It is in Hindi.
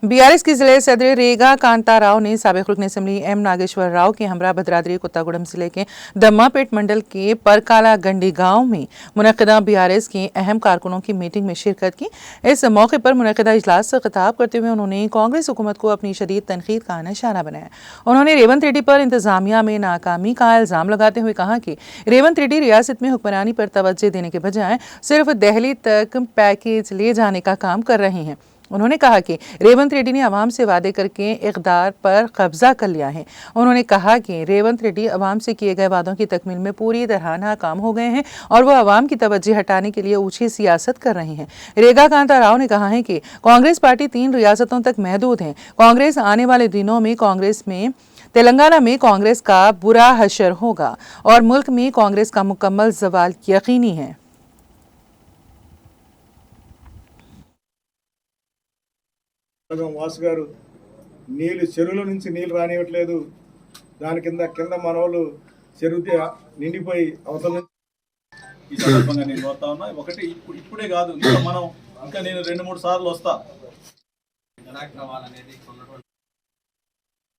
बीआरएस की जिले सदर रेगा कांता राव ने साबिक रुकन असम्बली एम नागेश्वर राव के हमरा भद्राद्री कुत्तागुड़म जिले के दम्मापेट मंडल के परकाला गंडी गांव में मुनक़दा बीआरएस के अहम कारकुनों की मीटिंग में शिरकत की। इस मौके पर मुनक़दा इजलास से खिताब करते हुए उन्होंने कांग्रेस हुकूमत को अपनी शदीद तनकीद का निशाना बनाया। उन्होंने रेवंत रेड्डी पर इंतजामिया में नाकामी का इल्ज़ाम लगाते हुए कहा कि रेवंत रेड्डी रियासत में हुक्मरानी पर तवज्जो देने के बजाय सिर्फ दिल्ली तक पैकेज ले जाने का काम कर रहे हैं। उन्होंने कहा कि रेवंत रेड्डी ने अवाम से वादे करके इक़्तिदार पर कब्जा कर लिया है। उन्होंने कहा कि रेवंत रेड्डी अवाम से किए गए वादों की तकमील में पूरी तरह नाकाम हो गए हैं और वो अवाम की तवज्जो हटाने के लिए ऊंची सियासत कर रहे हैं। रेगा कांता राव ने कहा है कि कांग्रेस पार्टी 3 रियासतों तक महदूद है। कांग्रेस आने वाले दिनों में तेलंगाना में कांग्रेस का बुरा हशर होगा और मुल्क में कांग्रेस का मुकम्मल ज़वाल यकीनी है। వాసు గారు నీళ్ళు చెరువుల నుంచి నీళ్ళు రానివ్వట్లేదు। దాని కింద మనోళ్ళు చెరువు నిండిపోయి అవతల ఈ సందర్భంగా నేను కోరుతా ఉన్నా, ఒకటి ఇప్పుడే కాదు, ఇంకా నేను 2-3 సార్లు వస్తా।